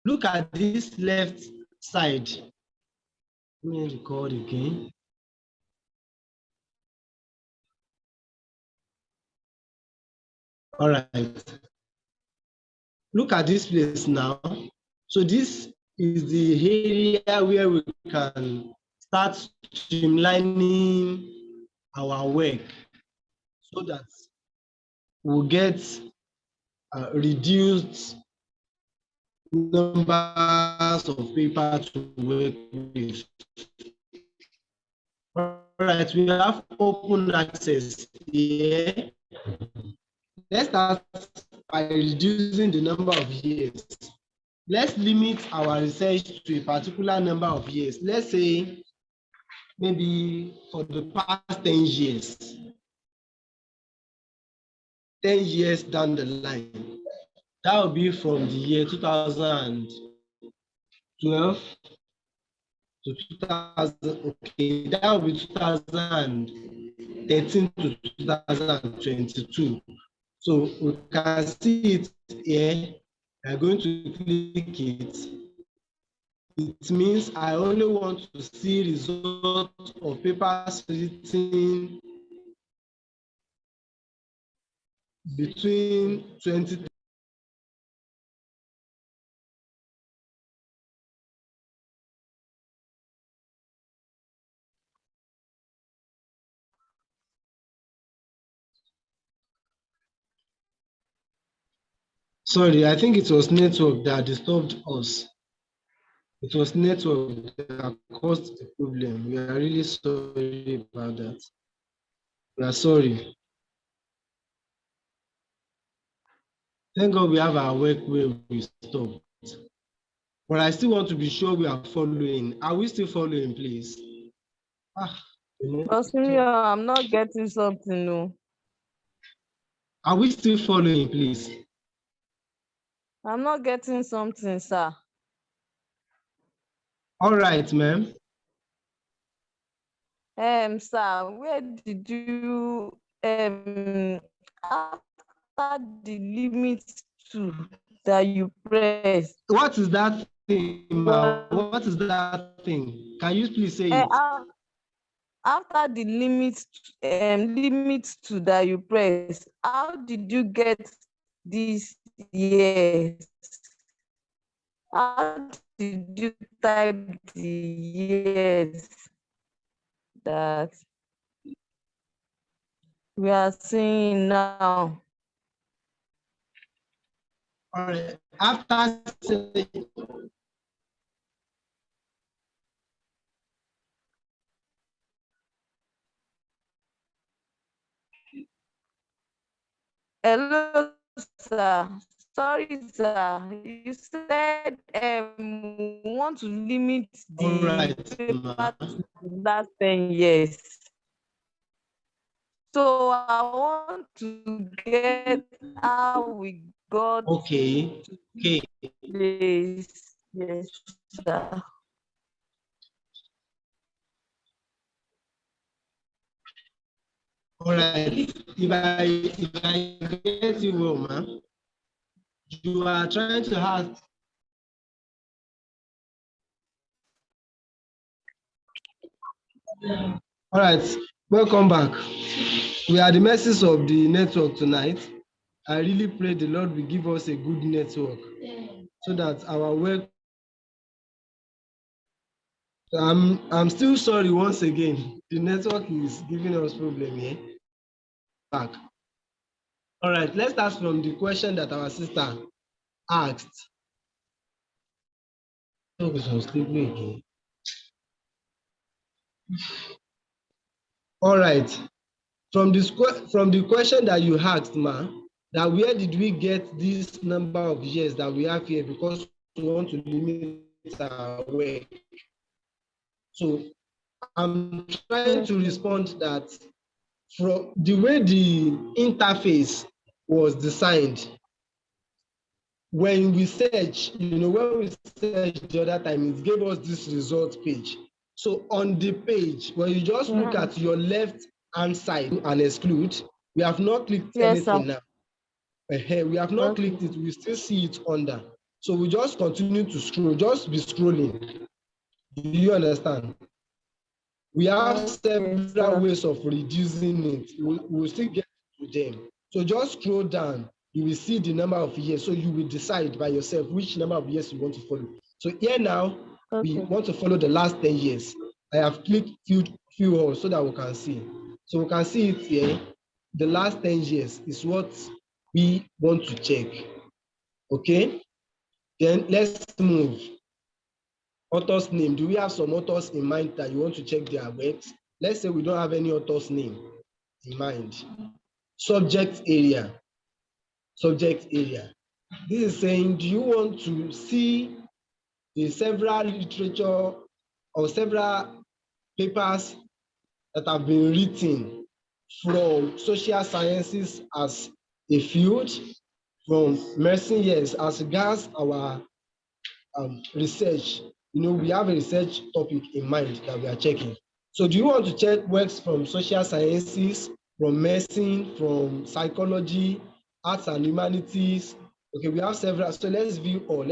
Look at this left side. Let me record again. All right. Look at this place now. So this is the area where we can start streamlining our work so that we'll get reduced numbers of paper to work with. All right, we have open access here. Let's start by reducing the number of years. Let's limit our research to a particular number of years. Let's say maybe for the past 10 years. 10 years down the line. That will be from the year 2012 to 2000. Okay, that will be 2013 to 2022. So we can see it here. We are going to click it. It means I only want to see results of papers written between 20. Sorry, I think it was network that disturbed us. It was network that caused the problem. We are really sorry about that. We are sorry. Thank God we have our work where we stopped. But I still want to be sure we are following. Are we still following, please? I'm not getting something new. Are we still following, please? I'm not getting something, sir. All right, ma'am. Sir, where did you after the limit to that you press? What is that thing, ma'am? What is that thing? Can you please say it? After the limit to that you press, how did you get this years? How did you type the years that we are seeing now? All right. After saying, hello, sir. Sorry, sir. You said we want to limit the paper to the last 10 years. So I want to get how we got okay. this. Yes, sir. All right. If I get you well, ma'am, you are trying to have. All right. Welcome back. We are the mercies of the network tonight. I really pray the Lord will give us a good network so that our work. I'm still sorry once again. The network is giving us problem here. Back. All right, let's start from the question that our sister asked. All right. From the question that you asked, ma, that where did we get this number of years that we have here because we want to limit our work? So I'm trying to respond that from the way the interface was designed, when we search, when we search the other time, it gave us this result page. So on the page, when you just look at your left hand side and exclude, we have not clicked anything now. We have not clicked it, we still see it under. So we just continue to scroll, just be scrolling. Do you understand? We have several ways of reducing it. We'll still get to them. So just scroll down. You will see the number of years. So you will decide by yourself which number of years you want to follow. So here now, we want to follow the last 10 years. I have clicked few holes so that we can see. So we can see it here. The last 10 years is what we want to check. Okay? Then let's move. Author's name. Do we have some authors in mind that you want to check their works? Let's say we don't have any author's name in mind. Subject area. Subject area. This is saying, do you want to see the several literature or several papers that have been written from social sciences as a field, from medicine, yes, as regards our research? We have a research topic in mind that we are checking. So do you want to check works from social sciences, from medicine, from psychology, arts and humanities? Okay, we have several. So let's view all.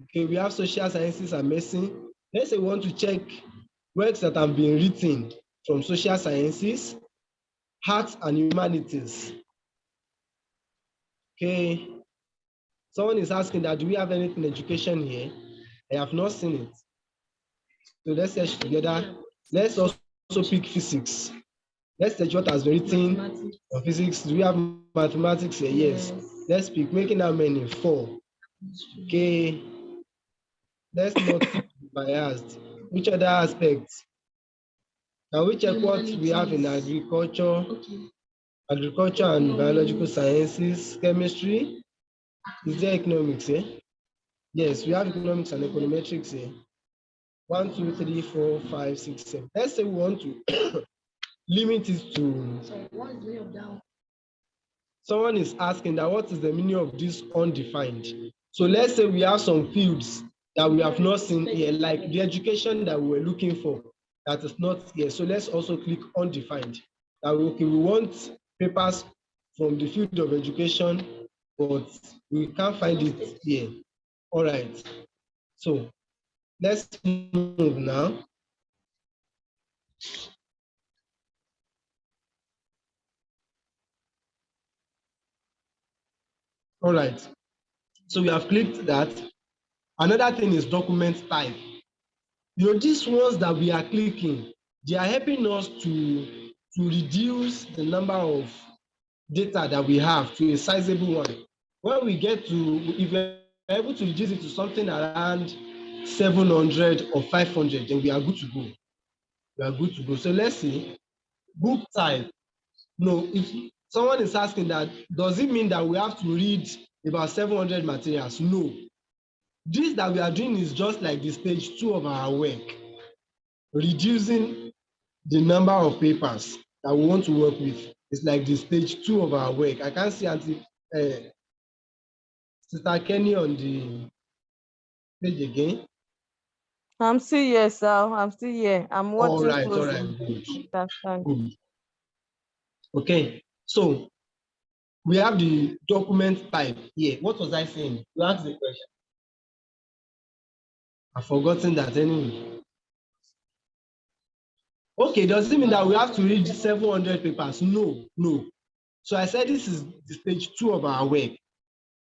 Okay, we have social sciences and medicine. Let's say we want to check works that have been written from social sciences, arts and humanities. Okay. Someone is asking that, do we have anything education here? I have not seen it. So let's search together. Let's also pick physics. Let's search what has been written on physics. Do we have mathematics here? Yes. Let's pick. Making how many? 4. Okay. Let's not be biased. Which other aspects? Can we check what we have in agriculture? Agriculture and biological sciences, chemistry. Is there economics here? Yes, we have economics and econometrics here. 1, 2, 3, 4, 5, 6, 7. Let's say we want to limit it to. Sorry, what is the meaning of that? Someone is asking that what is the meaning of this undefined? So let's say we have some fields that we have not seen here, like the education that we were looking for that is not here. So let's also click undefined. That we want papers from the field of education, but we can't find it here. All right. So let's move now. All right. So we have clicked that. Another thing is document type. These ones that we are clicking, they are helping us to reduce the number of data that we have to a sizable one. When we get to, if we're able to reduce it to something around 700 or 500, then we are good to go. We are good to go. So let's see. Book type. No, if someone is asking that, does it mean that we have to read about 700 materials? No. This that we are doing is just like the stage 2 of our work, reducing the number of papers that we want to work with. It's like the stage 2 of our work. I can't see Sister Kenny on the page again. I'm still here, sir. I'm still here. I'm watching closely. All right, good. Okay, so we have the document type here. What was I saying? You asked the question. I've forgotten that anyway. Okay, does it mean that we have to read 700 papers? No. So I said this is the stage 2 of our work.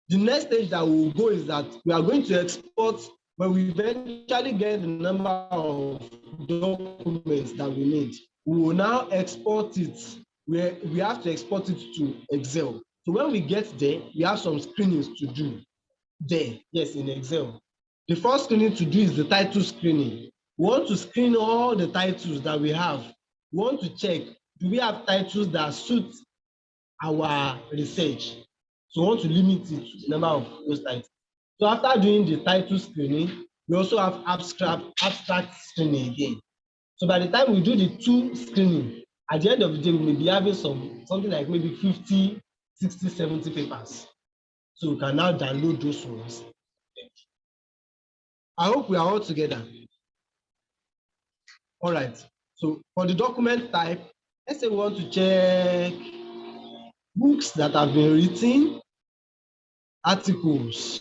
The next stage that we will go is that we are going to export. When we eventually get the number of documents that we need, we will now export it. We have to export it to Excel. So when we get there, we have some screenings to do there, yes, in Excel. The first screening to do is the title screening. We want to screen all the titles that we have. We want to check, do we have titles that suit our research? So we want to limit it to the number of those titles. So after doing the title screening, we also have abstract screening again. So by the time we do the 2 screening, at the end of the day, we may be having something like maybe 50, 60, 70 papers. So we can now download those ones. I hope we are all together. All right. So for the document type, let's say we want to check books that have been written articles.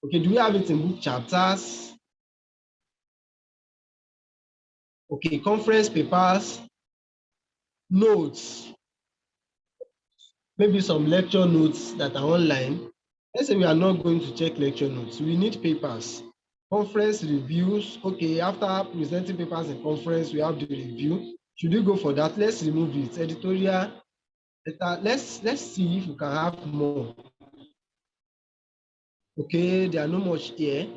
Okay, do we have it in book chapters? Okay, conference papers, notes, maybe some lecture notes that are online. Let's say we are not going to check lecture notes. We need papers. Conference reviews. Okay, after presenting papers in conference, we have the review. Should we go for that? Let's remove it. Editorial. Let's see if we can have more. Okay, there are no much here.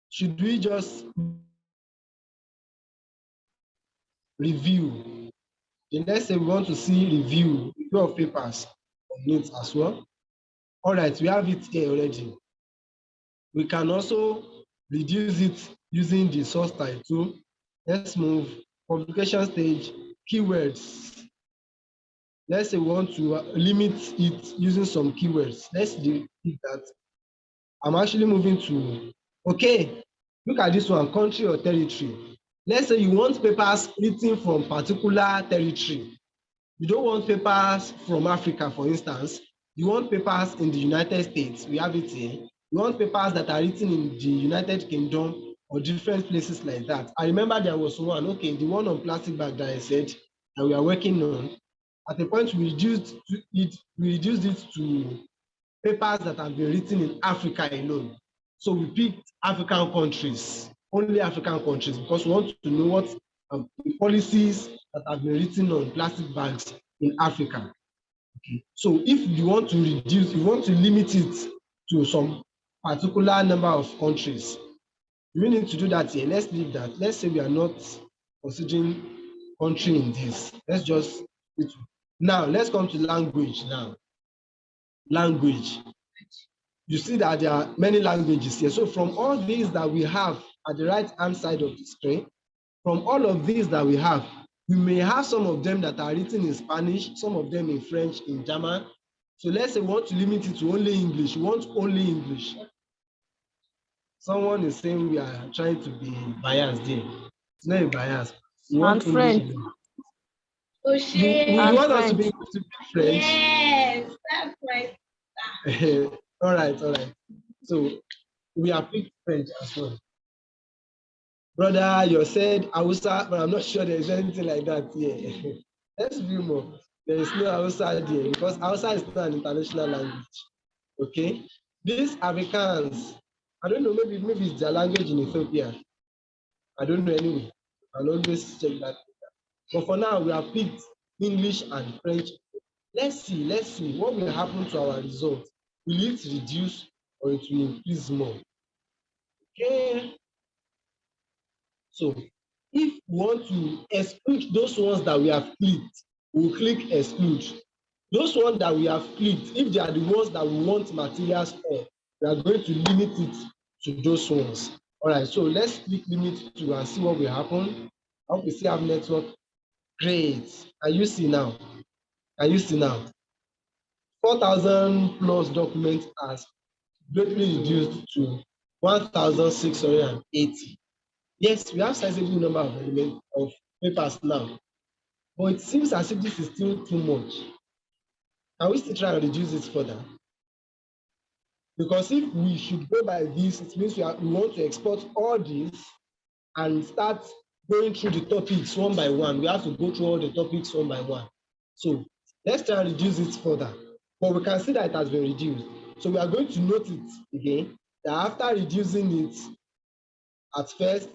Should we just review? The next thing we want to see review of papers on it as well. All right, we have it here already. We can also reduce it using the source title. Let's move publication stage, keywords. Let's say we want to limit it using some keywords. Let's do that. I'm actually moving to, okay, look at this one, country or territory. Let's say you want papers written from particular territory. You don't want papers from Africa, for instance. You want papers in the United States. We have it here. You want papers that are written in the United Kingdom or different places like that. I remember there was one, okay, the one on plastic bag that I said that we are working on. At a point, we reduced it to papers that have been written in Africa alone. So we picked African countries, only African countries, because we want to know what the policies that have been written on plastic bags in Africa. Okay. So if you want to reduce, you want to limit it to some particular number of countries, we need to do that here. Let's leave that. Let's say we are not considering country in this. Let's just now let's come to language now. Language. You see that there are many languages here. So from all these that we have at the right hand side of the screen, from all of these that we have, we may have some of them that are written in Spanish, some of them in French, in German. So let's say we want to limit it to only English. We want only English. Someone is saying we are trying to be biased there. It's not a bias. We want and French. You want us to be French? Yes, that's right. All right. So we are picked French as well. Brother, you said Hausa, but I'm not sure there is anything like that here. Let's view more. There is no Hausa there because Hausa is not an international language. Okay? These Africans, I don't know, maybe it's their language in Ethiopia. I don't know anyway. I'll always check that. But for now, we have picked English and French. Let's see what will happen to our result. Will it reduce or it will increase more? Okay. So if we want to exclude those ones that we have clicked, we'll click exclude. Those ones that we have clicked, if they are the ones that we want materials for, we are going to limit it to those ones. All right, so let's click limit to and see what will happen. I hope we still have network. Great. Can you see now? 4,000 plus documents as greatly reduced to 1,680. Yes, we have sizable number of elements of papers now, but it seems as if this is still too much. Can we still try and reduce it further? Because if we should go by this, it means we want to export all this and start going through the topics one by one. We have to go through all the topics one by one. So let's try and reduce it further. But we can see that it has been reduced. So we are going to note it again, that after reducing it at first,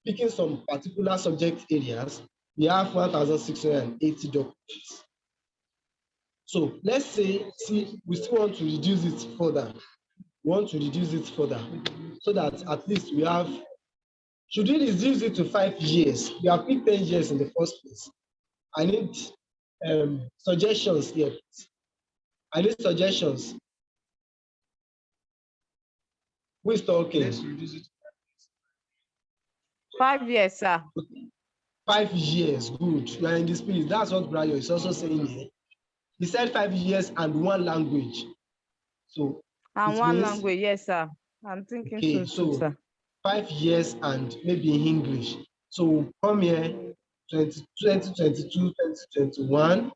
picking some particular subject areas, we have 1,680 documents. So let's say, we still want to reduce it further. We want to reduce it further so that at least we have, should we reduce it to 5 years? We have picked 10 years in the first place. I need suggestions here. I need suggestions. Who is talking? Let's reduce it. 5 years, sir. 5 years, good. You are in the spirit. That's what Brayo is also saying here. He said 5 years and one language. So and one language, yes, sir. I'm thinking okay, so sir. 5 years and maybe in English. So come here, 2022, 2021,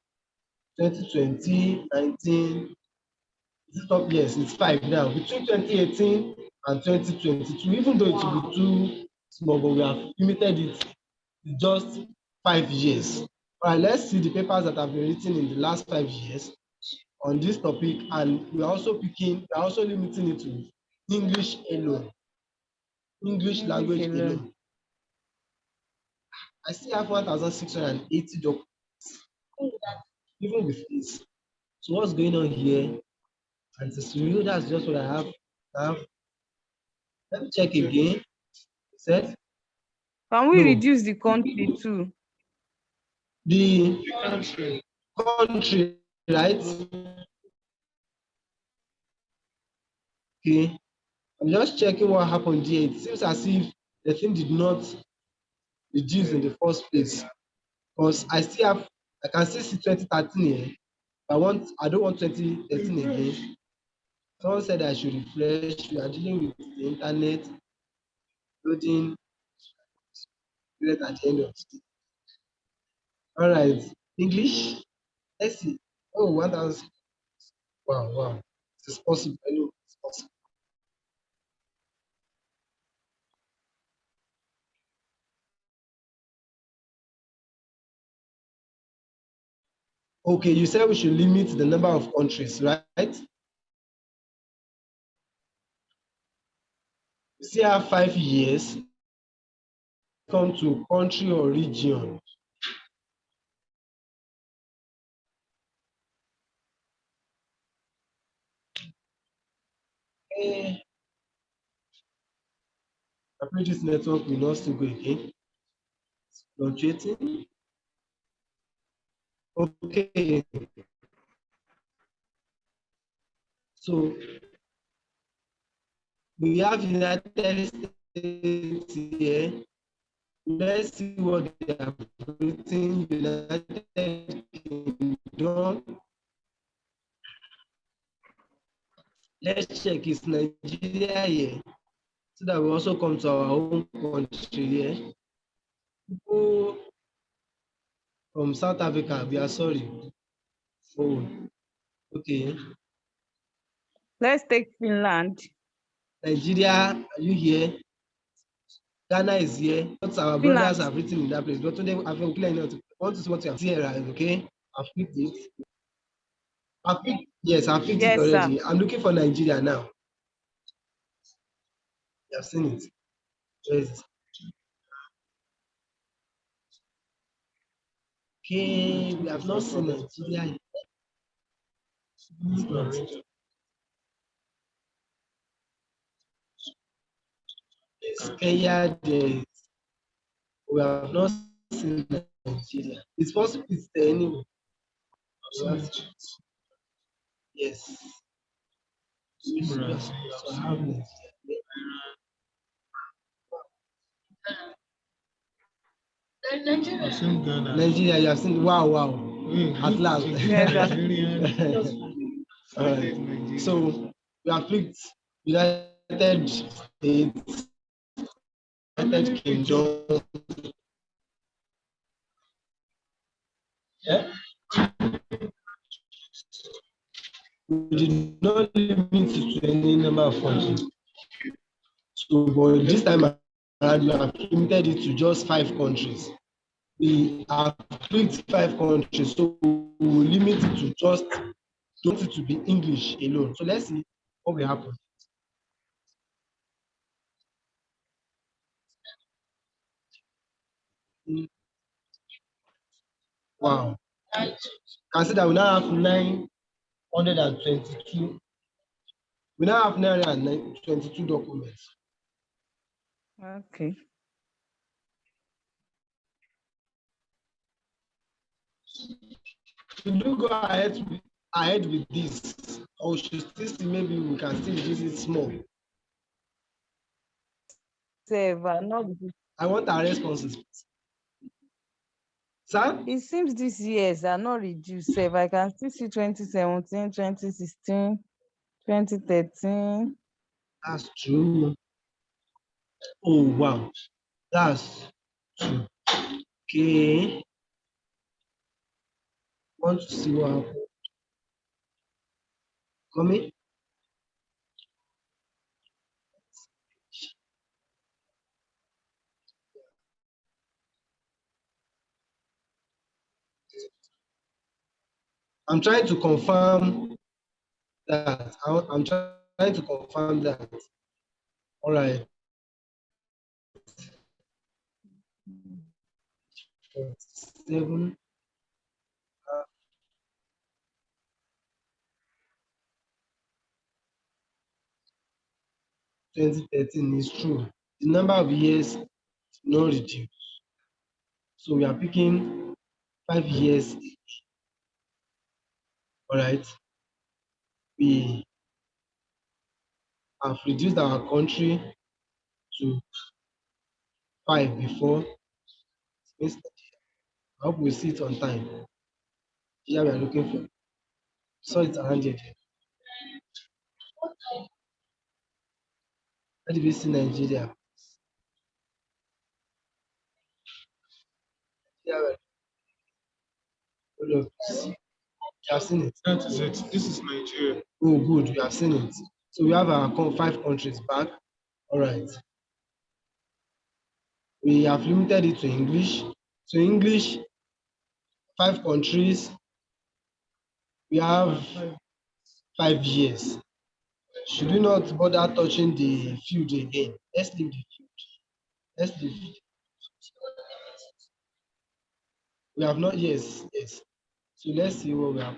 2020, 19, Stop, yes, it's 5 now. Between 2018 and 2022, even though it will be too small, but we have limited it to just 5 years. All right, let's see the papers that have been written in the last 5 years on this topic, and we are also limiting it to English alone, English English language alone. alone. I still have 1,680 documents, even with this. So what's going on here? And to you, that's just what I have. Let me check again. Set. Can we No, reduce the country too? the country, right? Okay. I'm just checking what happened here. It seems as if the thing did not reduce in the first place. Because I can still see 2013 here. I don't want 2013 again. Someone said I should refresh. We are dealing with the internet loading period at the end of the day. All right. English. Let's see. Oh, 1,000. Wow, wow. It is possible. I know it's possible. Okay, you said we should limit the number of countries, right? We still have 5 years. Come to country or region. Eh, I pray this network will not still go again. Fluctuating. Okay, so we have United States here. Let's see what they have written. United Kingdom. Let's check is Nigeria here, so that we also come to our own country here. People from South Africa, we are sorry. Oh, okay. Let's take Finland. Nigeria, are you here? Ghana is here. What our brothers Finland. have written in that place. But today, I've been clear enough. Want to see what you have here, okay? I've picked it. Yes, I've picked it Yes, sir. already. I'm looking for Nigeria now. You have seen it. Where is it? Okay, we have not seen Nigeria yet. It's not. Yes, Kenya, we have not seen Nigeria. It's possible it's there anyway. Yes. Yes. So I have Nigeria. Nigeria, you have seen. Wow, wow. At last. Yes, sir. All right. So we have picked United States, United Kingdom. Yeah. We did not limit it to any number of countries. So, but this time around, we have limited it to just 5 countries. We have picked 5 countries, so we will limit it to just want it to be English alone. So let's see what will happen. Wow. Can see that we now have 922. We now have 922 documents. Okay. Should we go ahead with this, or should still see maybe we can still use it small? Not. I want our responses. Sir? It seems these years are not reduced. I can still see 2017, 2016, 2013. That's true. Oh wow. That's true. Okay. Want to see what happens. Coming? I'm trying to confirm that. I'm trying to confirm that. All right. 7. 2013 is true. The number of years did not reduce. So we are picking 5 years. All right. We have reduced our country to 5 before. I hope we see it on time. Here we are looking for. So it's around here. Where did we see Nigeria? Here we are. You have seen it. That is it. This is Nigeria. Oh, good. We have seen it. So we have our 5 countries back. All right. We have limited it to English. So English, 5 countries. We have 5 years. Should we not bother touching the field again? Let's leave the field. Let's leave. We have not, yes. So let's see what we have.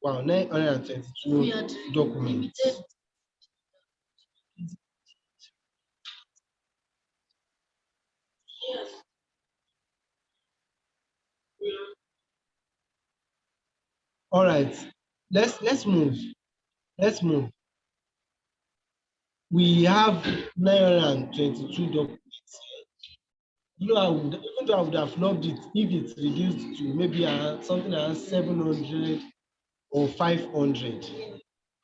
Wow, 922 documents. All right, let's move. Let's move. We have 922 documents. You know, even though I would have loved it if it's reduced to maybe something around 700 or 500.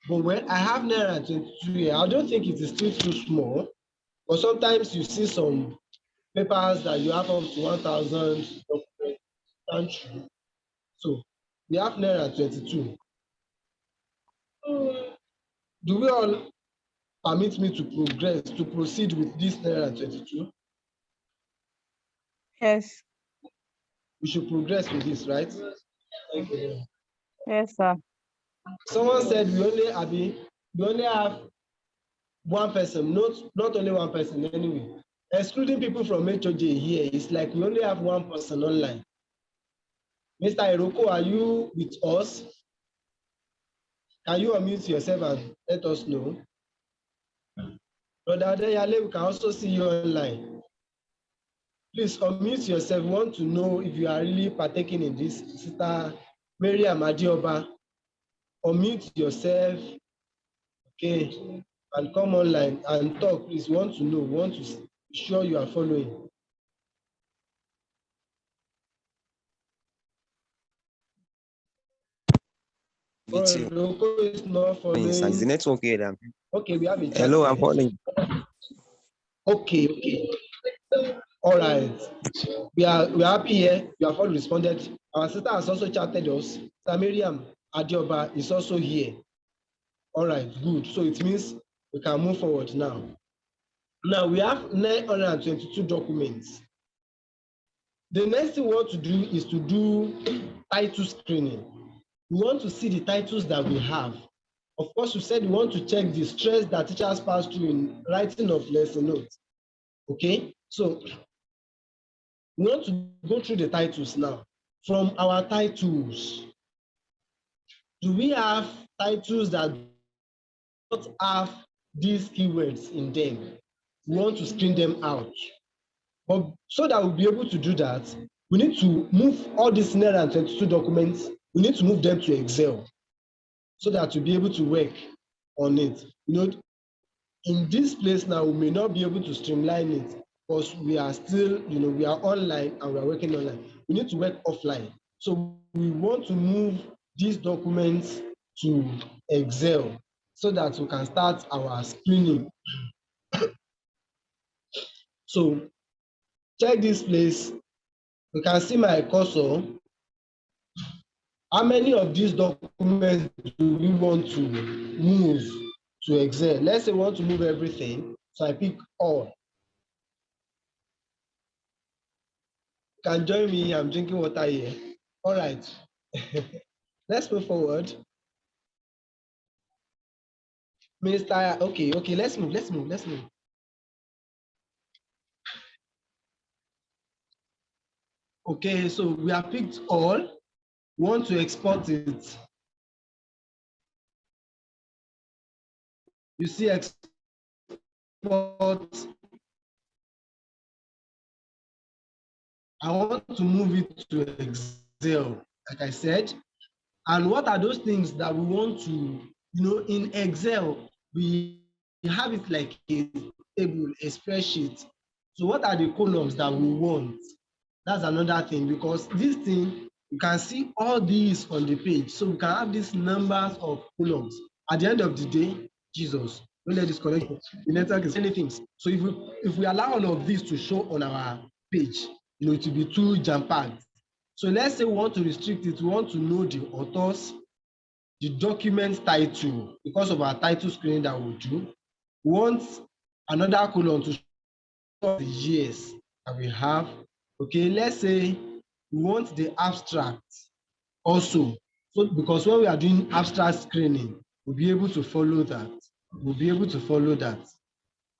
But when I have 922 here, I don't think it is still too small. But sometimes you see some papers that you have up to 1,000 documents. So we have 922. Do we all permit me to proceed with this 922? Yes. We should progress with this, right? Thank you. Yes, sir. Someone said we only have one person, not only one person anyway. Excluding people from HOJ here, it's like we only have one person online. Mr. Iroko, are you with us? Can you unmute yourself and let us know? Brother Adeyale, we can also see you online. Please unmute yourself. We want to know if you are really partaking in this. Sister Mariam Adioba, unmute yourself, okay, and come online and talk. Please, we want to know, we want to be sure you are following. Roko is not following. Is the network here? Okay, we have a chat. Hello, I'm following. Okay. All right. We are happy here. We have all responded. Our sister has also chatted us. Miriam Adioba is also here. All right, good. So it means we can move forward now. Now we have 922 documents. The next thing we want to do is to do title screening. We want to see the titles that we have. Of course, we said we want to check the stress that teachers pass through in writing of lesson notes. Okay, so we want to go through the titles now. From our titles, do we have titles that don't have these keywords in them? We want to screen them out. But so that we'll be able to do that, we need to move all these 922 documents, we need to move them to Excel so that we'll be able to work on it. In this place now, we may not be able to streamline it because we are still, we are online and we are working online. We need to work offline. So we want to move these documents to Excel so that we can start our screening. So check this place. You can see my cursor. How many of these documents do we want to move to Excel? Let's say we want to move everything. So I pick all. can join me. I'm drinking water here. All right. Let's move forward. Minister, okay, let's move. Okay, so we have picked all. Want to export it. You see export. I want to move it to Excel, like I said. And what are those things that we want to, in Excel, we have it like a table, a spreadsheet. So what are the columns that we want? That's another thing, because this thing, you can see all these on the page. So we can have these numbers of columns. At the end of the day, Jesus, don't let this connect. The network is many things. So if we allow all of this to show on our page, it will be too jam-packed. So let's say we want to restrict it. We want to know the authors, the document title, because of our title screening that we'll do. We want another column to show the years that we have. Okay, let's say we want the abstract also. So because when we are doing abstract screening, we'll be able to follow that.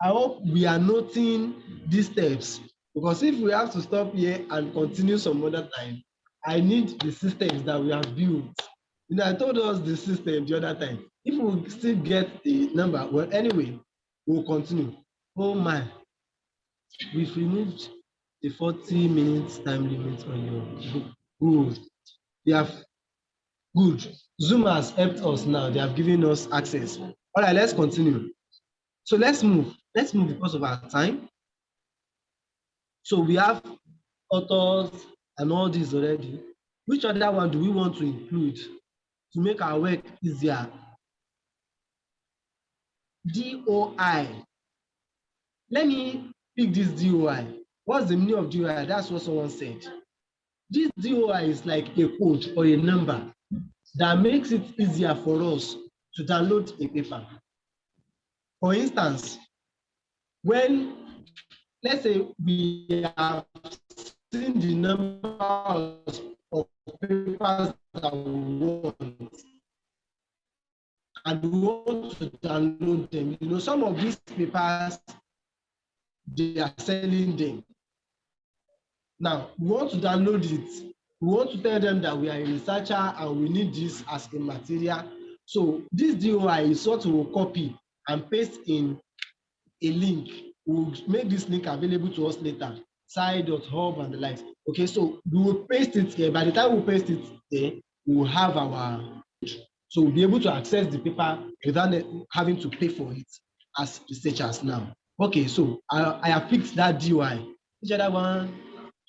I hope we are noting these steps, because if we have to stop here and continue some other time, I need the systems that we have built. I told us the system the other time. If we still get the number, well, anyway, we'll continue. Oh my, we've removed the 40 minutes time limit on your book. Good. They have good. Zoom has helped us now. They have given us access. All right, let's continue. So let's move. Let's move because of our time. So we have authors and all this already. Which other one do we want to include to make our work easier? DOI. Let me pick this DOI. What's the meaning of DOI? That's what someone said. This DOI is like a code or a number that makes it easier for us to download a paper. For instance, when, let's say, we have seen the number of papers that we want, and we want to download them. Some of these papers, they are selling them. Now, we want to download it. We want to tell them that we are a researcher and we need this as a material. So this DOI is what we will copy and paste in a link. We'll make this link available to us later, sci.hub and the likes. Okay, so we will paste it here. By the time we paste it there, we will have our, so we'll be able to access the paper without having to pay for it as researchers now. Okay, so I have fixed that DOI. Which other one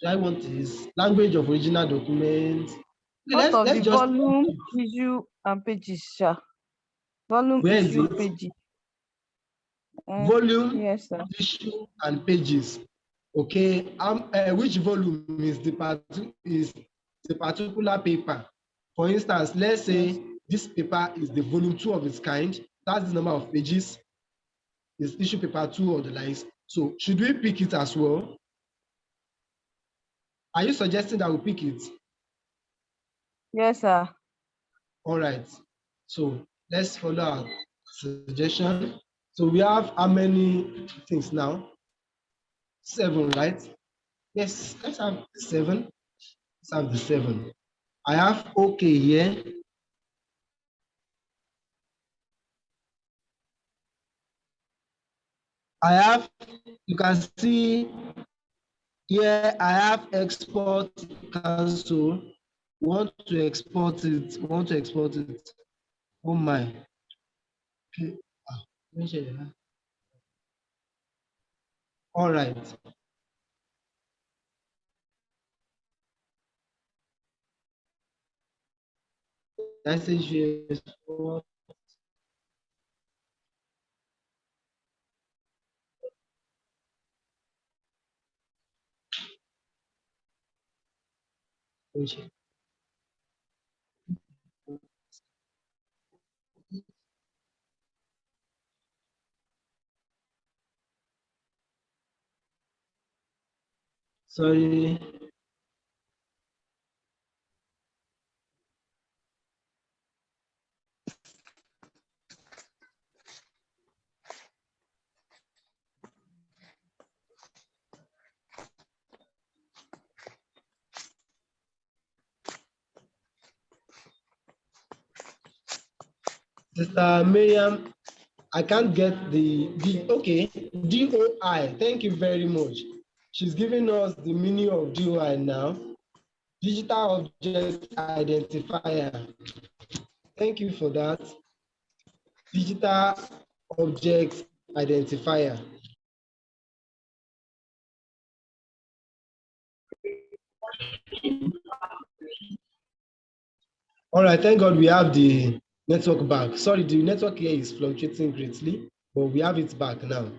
do I want is language of original documents. Okay, What of the let's just, volume, issue, and pages, sir? Volume, where is issue, it? pages. Volume, Yes, sir. issue, and pages. Okay, which volume is the particular paper? For instance, let's say Yes. this paper is the volume 2 of its kind. That's the number of pages. Is issue paper 2 or the likes. So should we pick it as well? Are you suggesting that we pick it? Yes, sir. All right. So let's follow our suggestion. So we have how many things now? 7, right? Yes, let's have 7. Let's have the 7. I have okay here. I have, you can see here, I have export cancel. Want to export it. Oh my. Okay. All right. Message export. Sorry. Sister Miriam, I can't get the okay, DOI. Thank you very much. She's giving us the meaning of DOI now. Digital Object Identifier. Thank you for that. Digital Object Identifier. All right, thank God we have the network back. Sorry, the network here is fluctuating greatly, but we have it back now.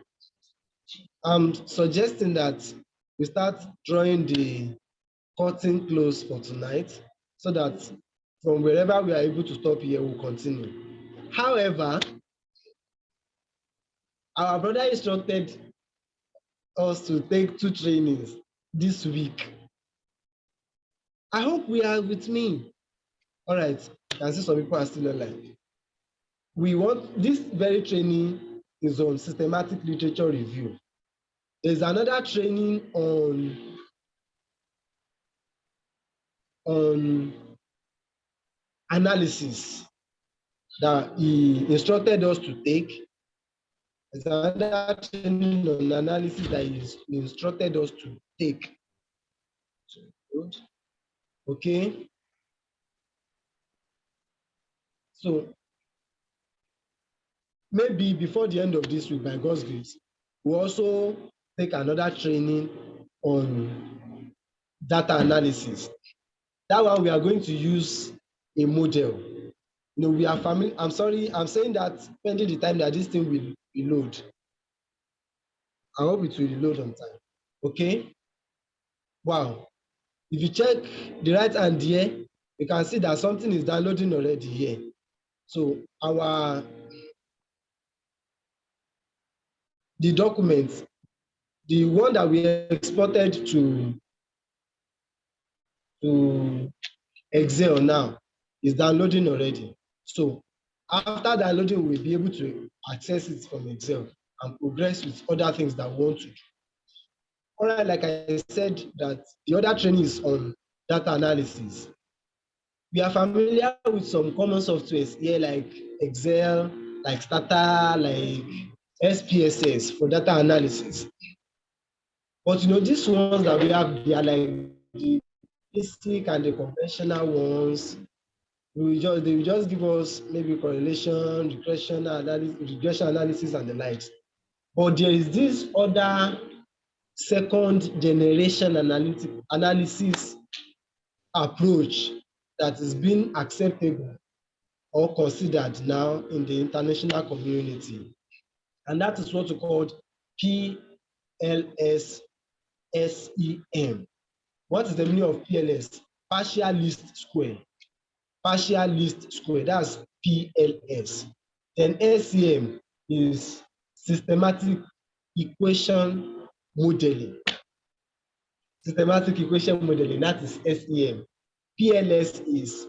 I'm suggesting that we start drawing the curtain close for tonight so that from wherever we are able to stop here, we'll continue. However, our brother instructed us to take 2 trainings this week. I hope we are with me. All right, I can see some people are still online. We want this very training is on systematic literature review. There's another training on analysis that he instructed us to take. There's another training on analysis that he instructed us to take. Okay. So maybe before the end of this week, by God's grace, we'll also take another training on data analysis. That one we are going to use a model. You know, we are familiar. I'm sorry, I'm saying that pending the time that this thing will reload. I hope it will reload on time. Okay. Wow. If you check the right hand here, you can see that something is downloading already here. So the document, the one that we exported to Excel now is downloading already. So after downloading, we'll be able to access it from Excel and progress with other things that we want to do. All right, like I said, that the other training is on data analysis. We are familiar with some common softwares here like Excel, like Stata, like SPSS for data analysis. But you know, these ones that we have, they are like the basic and the conventional ones. They will just give us maybe correlation, regression analysis, and the likes. But there is this other second generation analysis approach that is being acceptable or considered now in the international community. And that is what we call PLS-SEM. What is the meaning of PLS? Partial least square. Partial least square, that's PLS. Then SEM is systematic equation modeling. Systematic equation modeling, that is SEM. PLS is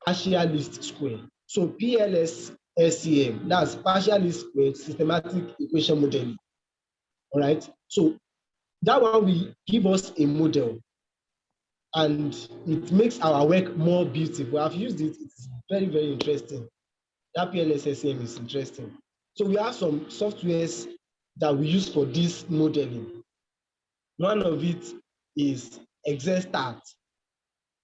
partial least square. So PLS SEM, that's partial least square systematic equation modeling. All right. So that one will give us a model and it makes our work more beautiful. I've used it, it's very, very interesting. That PLS SEM is interesting. So we have some softwares that we use for this modeling. One of it is ExcelStat.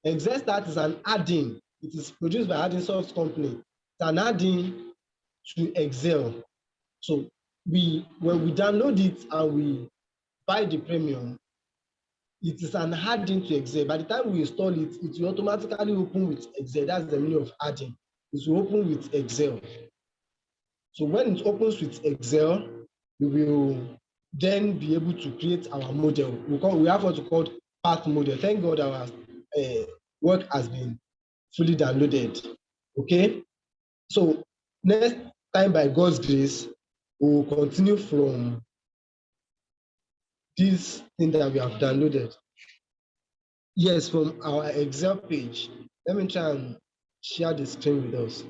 ExcelStat is an add-in. It is produced by Add-in Soft Company. It's an add-in to Excel. So when we download it and we buy the premium, it is an add-in to Excel. By the time we install it, it will automatically open with Excel. That's the meaning of add-in. It will open with Excel. So when it opens with Excel, we will then be able to create our model. We have what we call path model. Thank God our work has been fully downloaded. Okay. So next time, by God's grace, we will continue from this thing that we have downloaded. Yes, from our Excel page. Let me try and share the screen with us.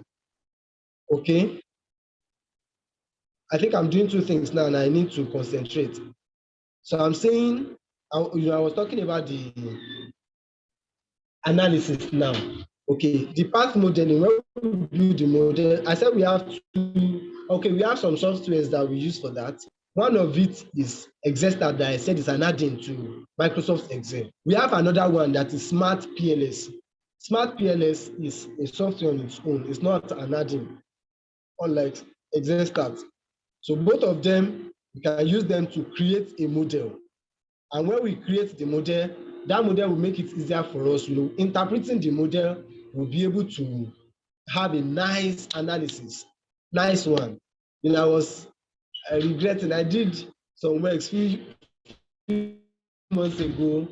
Okay. I think I'm doing two things now and I need to concentrate. So I'm saying, I was talking about the analysis now. Okay, the path modeling, when we build the model, I said we have we have some softwares that we use for that. One of it is Excel that I said is an add-in to Microsoft Excel. We have another one that is Smart PLS. Smart PLS is a software on its own. It's not an add-in, unlike Excel. So both of them, we can use them to create a model. And when we create the model, that model will make it easier for us. Interpreting the model, we'll be able to have a nice analysis, nice one. I was regretting, I did some works few months ago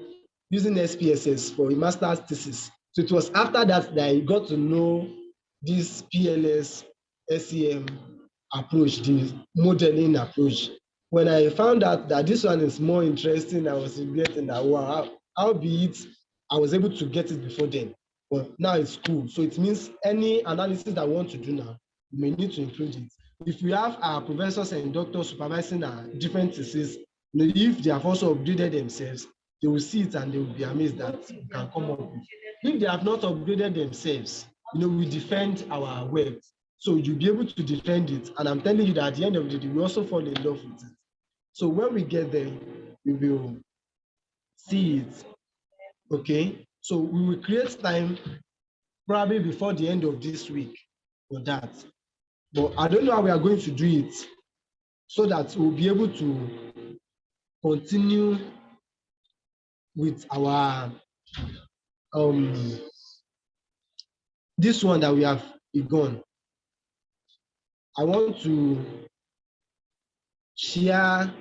using SPSS for a master's thesis. So it was after that I got to know this PLS SEM approach, the modeling approach. When I found out that this one is more interesting, I was regretting that, wow, albeit I was able to get it before then. But now it's cool. So it means any analysis that we want to do now, we may need to include it. If we have our professors and doctors supervising our different theses, if they have also upgraded themselves, they will see it and they will be amazed that we can come up with. If they have not upgraded themselves, we defend our work. So you'll be able to defend it. And I'm telling you that at the end of the day, we also fall in love with it. So when we get there, we will see it. Okay. So we will create time probably before the end of this week for that. But I don't know how we are going to do it so that we'll be able to continue with our this one that we have begun. I want to share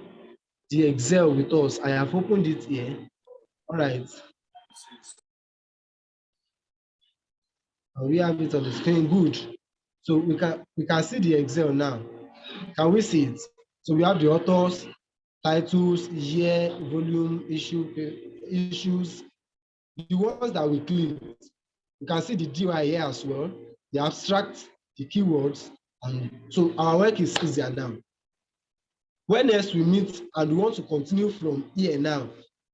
the Excel with us. I have opened it here. All right. We have it on the screen. Good. So we can see the Excel now. Can we see it? So we have the authors, titles, year, volume, issues. The ones that we clicked, you can see the DY here as well, the abstract, the keywords, and so our work is easier now. When next we meet and we want to continue from here now,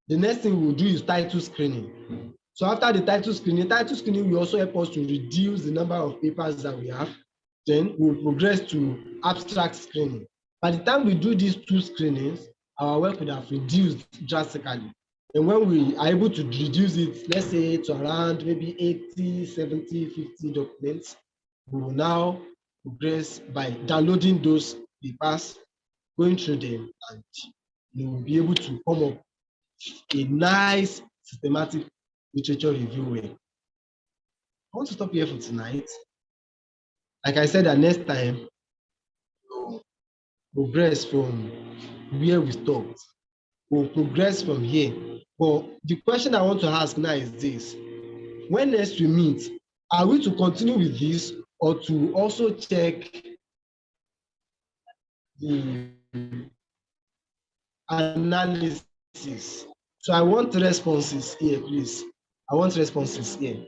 the next thing we'll do is title screening. So after the title screening will also help us to reduce the number of papers that we have. Then we'll progress to abstract screening. By the time we do these two screenings, our work would have reduced drastically. And when we are able to reduce it, let's say to around maybe 80, 70, 50 documents, we will now progress by downloading those papers, going through them, and you will be able to come up a nice systematic literature review way. I want to stop here for tonight. Like I said, that next time we'll progress from where we stopped. We'll progress from here. But the question I want to ask now is this: when next we meet, are we to continue with this or to also check the analysis? So I want responses here, please. I want responses here.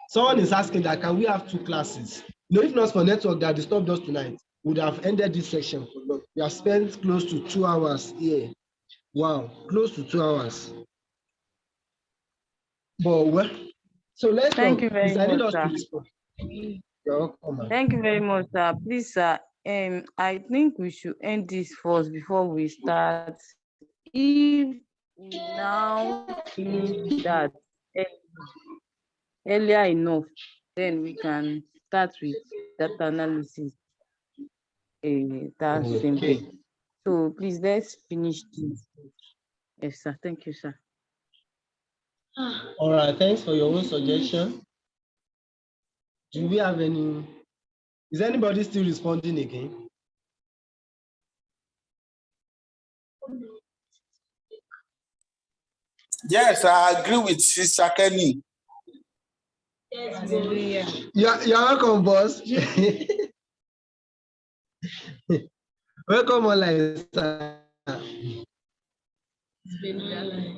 Someone is asking that, can we have two classes? If not for network that disturbed us tonight, we would have ended this section for long. We have spent close to 2 hours here. Wow, close to 2 hours. But well, so let's Thank you very I need much, us to sir. respond. You're welcome. Thank you very much, sir. Please, sir, I think we should end this first before we start. If we now finish that earlier enough, then we can start with data analysis. That's simple. So please, let's finish this. Yes, sir. Thank you, sir. All right, thanks for your own suggestion. Do we have any? Is anybody still responding again? Yes, I agree with Sister Kenny. Hallelujah. You're welcome, boss. Welcome online, sir.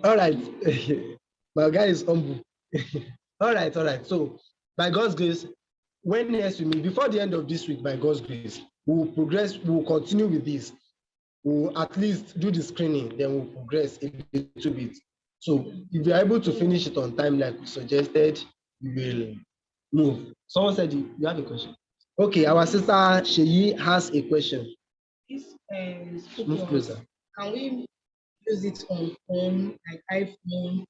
All right. My guy is humble. All right. So, by God's grace, when next we meet, before the end of this week, by God's grace, we'll progress, we'll continue with this. We'll at least do the screening, then we'll progress a little bit. So if you are able to finish it on time, like we suggested, we will move. Someone said you have a question. Okay, our sister Sheyi has a question. This Move closer. can we use it on phone, like iPhone,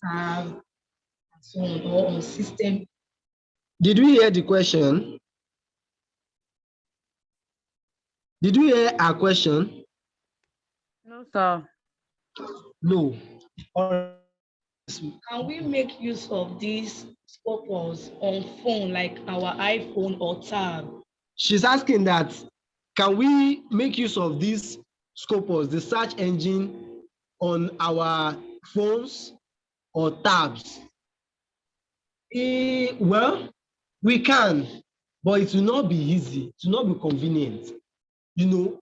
tab, and so on, or on system? Did we hear the question? Did we hear our question? No, sir. No. Can we make use of these scopers on phone, like our iPhone or tab? She's asking that, can we make use of these Scopus, the search engine, on our phones or tabs? Well, we can, but it will not be easy, it will not be convenient. You know,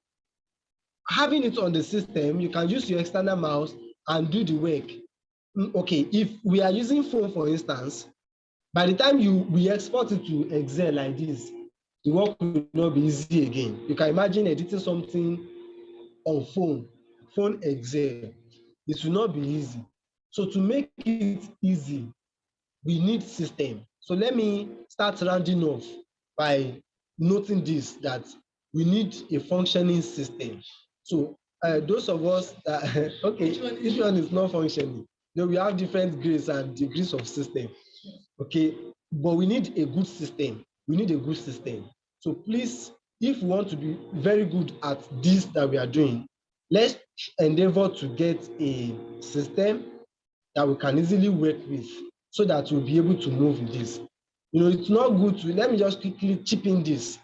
having it on the system, you can use your external mouse and do the work. Okay, if we are using phone, for instance, by the time we export it to Excel like this, the work will not be easy again. You can imagine editing something on phone Excel. It will not be easy. So to make it easy, we need system. So let me start rounding off by noting this, that we need a functioning system. So those of us that okay, this one is not functioning. You know, we have different grades and degrees of system. Okay, but we need a good system. We need a good system. So please, if we want to be very good at this that we are doing, let's endeavor to get a system that we can easily work with, so that we'll be able to move with this. You know, it's not good to, let me just quickly chip in this.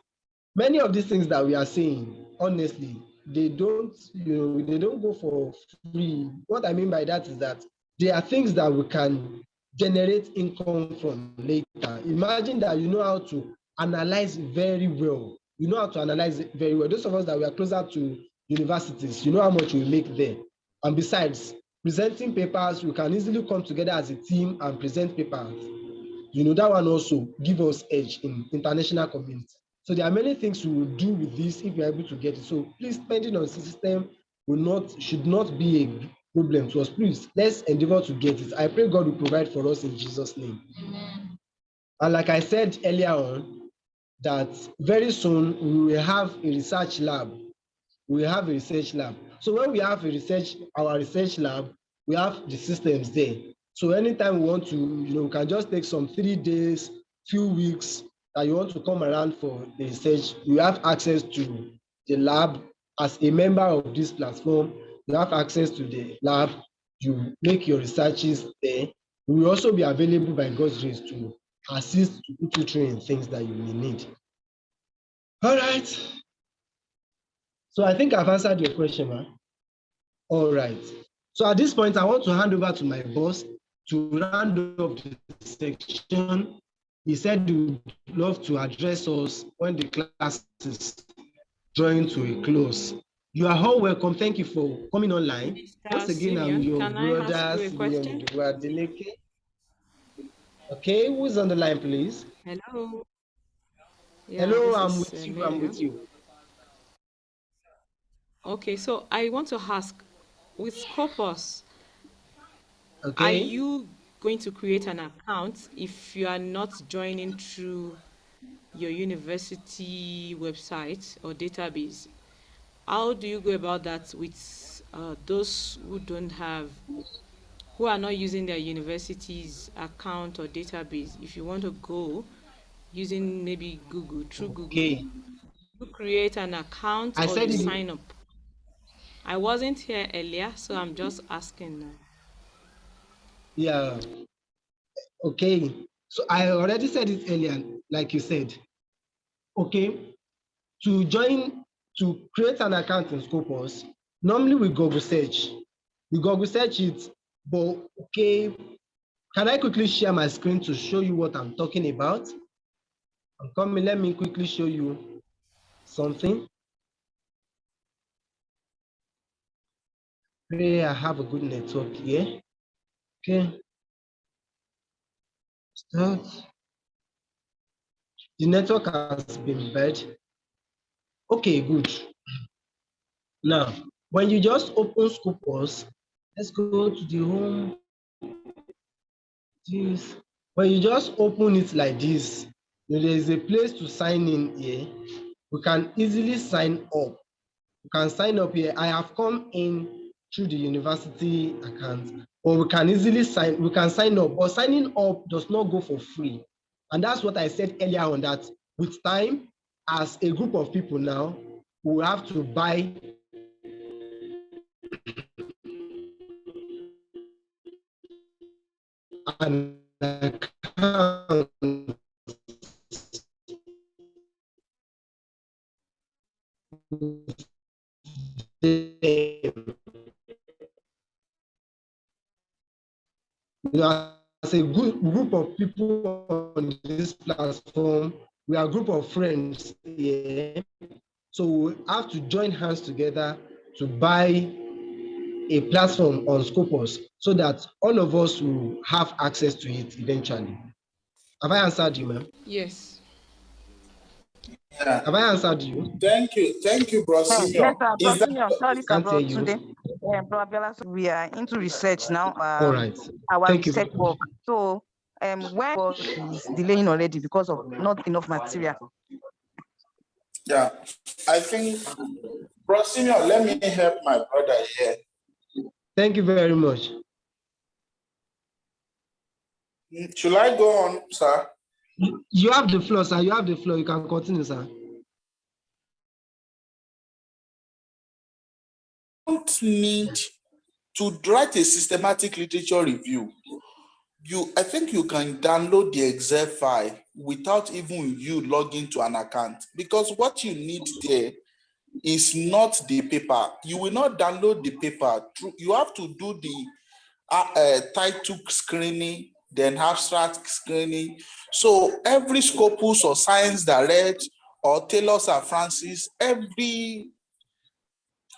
Many of these things that we are saying, honestly, they don't, they don't go for free. What I mean by that is that they are things that we can generate income from later. Imagine that you know how to analyze very well. You know how to analyze it very well. Those of us that we are closer to universities, you know how much we make there. And besides, presenting papers, we can easily come together as a team and present papers. You know, that one also give us edge in international community. So there are many things we will do with this if we are able to get it. So please, spending on system should not be a problem to us. Please, let's endeavor to get it. I pray God will provide for us in Jesus' name. And like I said earlier on, that very soon we will have a research lab. We have a research lab. So when we have our research lab, we have the systems there. So anytime we want to, we can just take some 3 days, few weeks that you want to come around for the research. You have access to the lab. As a member of this platform, you have access to the lab. You make your researches there. We will also be available by God's grace to assist, to put you through in things that you may need. All right. So I think I've answered your question, man. All right. So at this point, I want to hand over to my boss to round off the section. He said he would love to address us when the class is drawing to a close. You are all welcome. Thank you for coming online. Once again, I'm your Can I brother, ask you a Simeon question? Iduadeleke. Okay, who's on the line, please? Hello. Yeah, Hello, this I'm is with you. I'm with Miriam. you. Okay, so I want to ask, with Scopus, are Okay. you going to create an account if you are not joining through your university website or database? How do you go about that with those who are not using their university's account or database? If you want to go using maybe through Google, Okay. you create an account I or said you it. sign up. I wasn't here earlier, so I'm just asking now. Yeah. Okay. So I already said it earlier, like you said. Okay. To create an account in Scopus, normally we Google search. We Google search it, but okay, can I quickly share my screen to show you what I'm talking about? I'm coming, let me quickly show you something. Pray I have a good network here. Okay. Start. The network has been bad. Okay, good. Now, when you just open Scopus, let's go to the home this. When you just open it like this, there is a place to sign in here. We can easily sign up. You can sign up here. I have come in through the university account, but we can sign up, but signing up does not go for free. And that's what I said earlier on, that with time, as a group of people now, we will have to buy an account. As a group of people on this platform, we are a group of friends here. So we have to join hands together to buy a platform on Scopus so that all of us will have access to it eventually. Have I answered you, ma'am? Yes. Yeah. Have I answered you? Thank you, Bro Yes, Simeon. sir, Is Bro that Simeon, sorry, sir, Can't hear Bro you. Tunde. Bro Abiola, so we are into research now, All right. our Thank you research very work. much. So, when work is delaying already because of not enough material. yeah? I think, Bro Simeon, let me help my brother here. Thank you very much. Should I go on, sir? You have the floor, sir. You have the floor. You can continue, sir. Don't need to write a systematic literature review. I think you can download the Excel file without even you logging to an account, because what you need there is not the paper. You will not download the paper. You have to do the title screening, then abstract screening. So every Scopus or Science Direct or Taylor's and Francis, every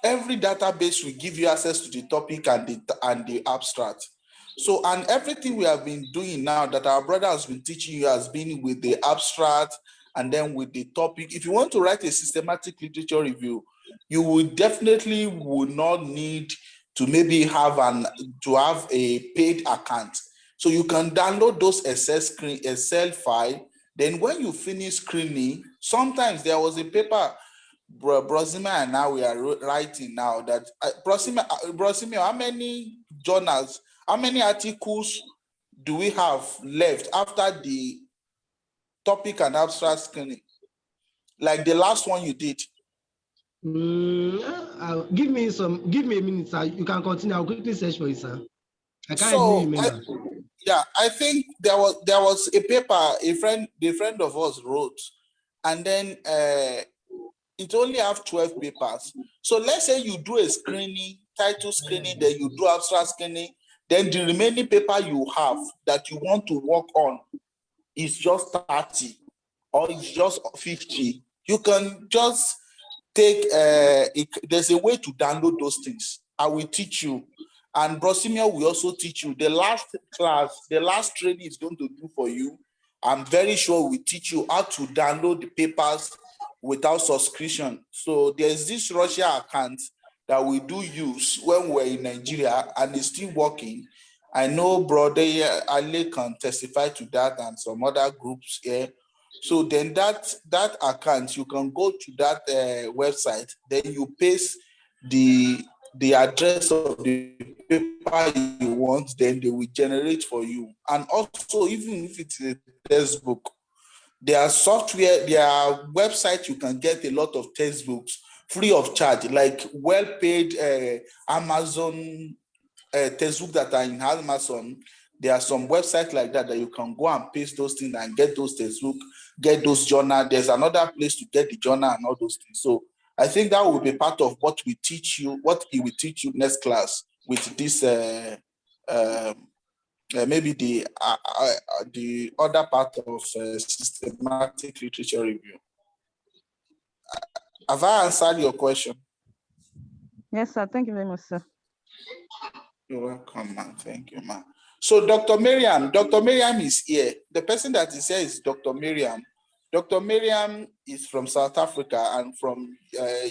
database will give you access to the topic and the abstract. So, and everything we have been doing now that our brother has been teaching you has been with the abstract and then with the topic. If you want to write a systematic literature review, you will definitely would not need to maybe have a paid account. So you can download those Excel file. Then when you finish screening, sometimes there was a paper Brosima and now we are writing now that Brosima, how many journals, how many articles do we have left after the topic and abstract screening? Like the last one you did. Give me a minute, sir. You can continue. I'll quickly search for it, sir. I can't really So remember. I think there was a paper the friend of us wrote, and then it only have 12 papers. So let's say you do a screening, title screening, then you do abstract screening, then the remaining paper you have that you want to work on is just 30 or it's just 50. You can just take, there's a way to download those things. I will teach you. And Brosimia will also teach you. The last class, the last training is going to do for you. I'm very sure we teach you how to download the papers without subscription. So there's this Russia account that we do use when we're in Nigeria and it's still working. I know brother Ali can testify to that and some other groups here. So then that account, you can go to that website, then you paste the address of the paper you want, then they will generate for you. And also, even if it's a textbook, there software, there are websites you can get a lot of textbooks free of charge, like well-paid Amazon textbook that are in Amazon. There are some websites like that you can go and paste those things and get those textbooks, get those journal. There's another place to get the journal and all those things. So I think that will be part of what we teach you, what he will teach you next class with this maybe the other part of systematic literature review. Have I answered your question? Yes, sir. Thank you very much, sir. You're welcome, man. Thank you, man. So Dr. Miriam is here. The person that is here is Dr. Miriam. Dr. Miriam is from South Africa and from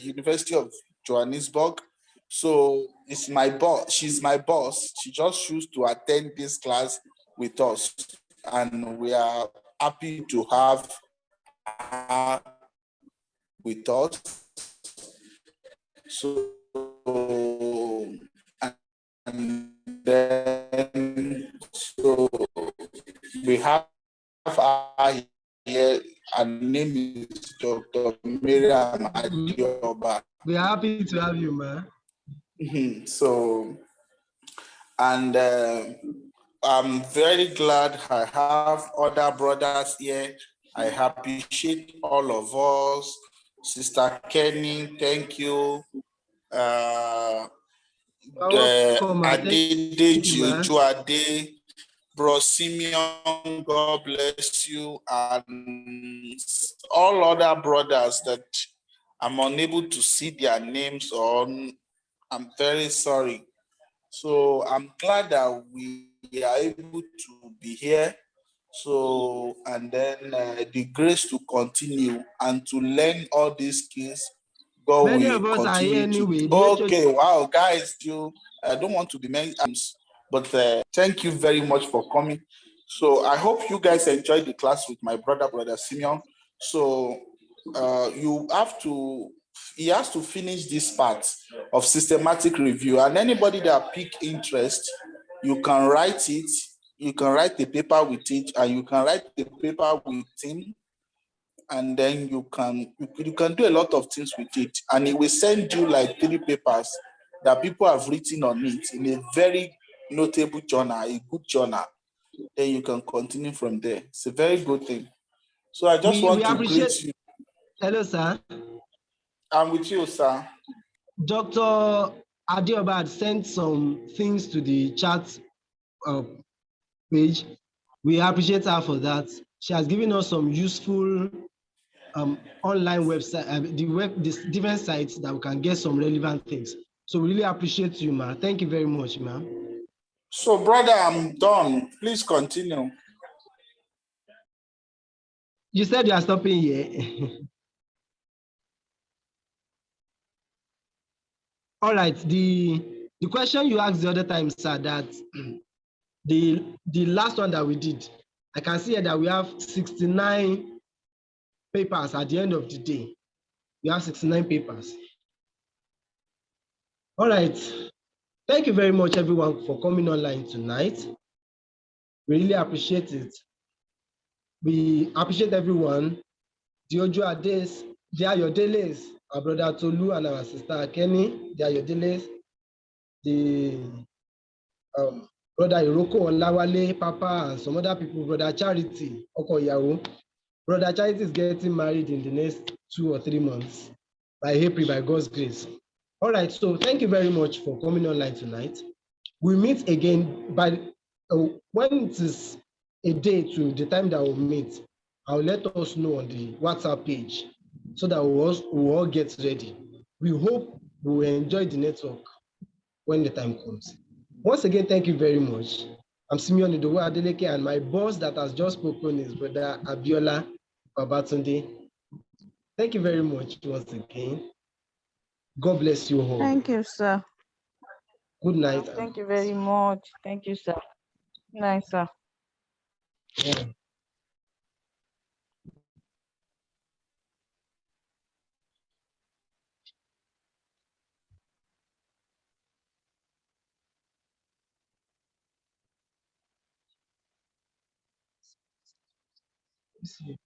University of Johannesburg. So it's my boss. She's my boss. She just chose to attend this class with us, and we are happy to have her with us. So, and then, so we have her here. Her name is Dr. Miriam Adioba. We're happy to have you, ma. So, and I'm very glad I have other brothers here. I appreciate all of us. Sister Kenny, thank you. Welcome, ma. Thank you, Adedeji ma. Ojuade, Bro Simeon, God bless you, and all other brothers that I'm unable to see their names on. I'm very sorry. So I'm glad that we are able to be here. So, and then the grace to continue and to learn all these skills, God Many will of us are here continue to. anyway. Okay, wow, guys, I don't want to be many times, but thank you very much for coming. So I hope you guys enjoyed the class with my brother Simeon. So he has to finish this part of systematic review, and anybody that pick interest, you can write it. You can write the paper with it, and you can write the paper with him, and then you can do a lot of things with it, and it will send you like 3 papers that people have written on it in a very notable journal, a good journal. Then you can continue from there. It's a very good thing. So I just We want to appreciate. greet you. Hello, sir. I'm with you, sir. Dr. Adioba had sent some things to the chat page. We appreciate her for that. She has given us some useful online website, the different sites that we can get some relevant things. So we really appreciate you, ma. Thank you very much, ma. So, brother, I'm done. Please continue. You said you are stopping here. All right. The question you asked the other time, sir, that the last one that we did, I can see here that we have 69 papers at the end of the day. We have 69 papers. All right. Thank you very much, everyone, for coming online tonight. We really appreciate it. We appreciate everyone. The Ojuades, they are your dailies. Our brother Tolu and our sister Kenny, they are your dailies. The brother Iroko Olawale, Papa, and some other people, brother Charity, Okoyawo. Brother Charity is getting married in the next 2 or 3 months by April, by God's grace. All right, so thank you very much for coming online tonight. We meet again by when it is a day to the time that we'll meet. I'll let us know on the WhatsApp page so that we'll all get ready. We hope we will enjoy the network when the time comes. Once again, thank you very much. I'm Simeon Idowu Adeleke, and my boss that has just spoken is Brother Abiola Babatunde. Thank you very much once again. God bless you all. Thank you, sir. Good night. Thank you very much. Thank you, sir. Nice, sir. Yeah. See you.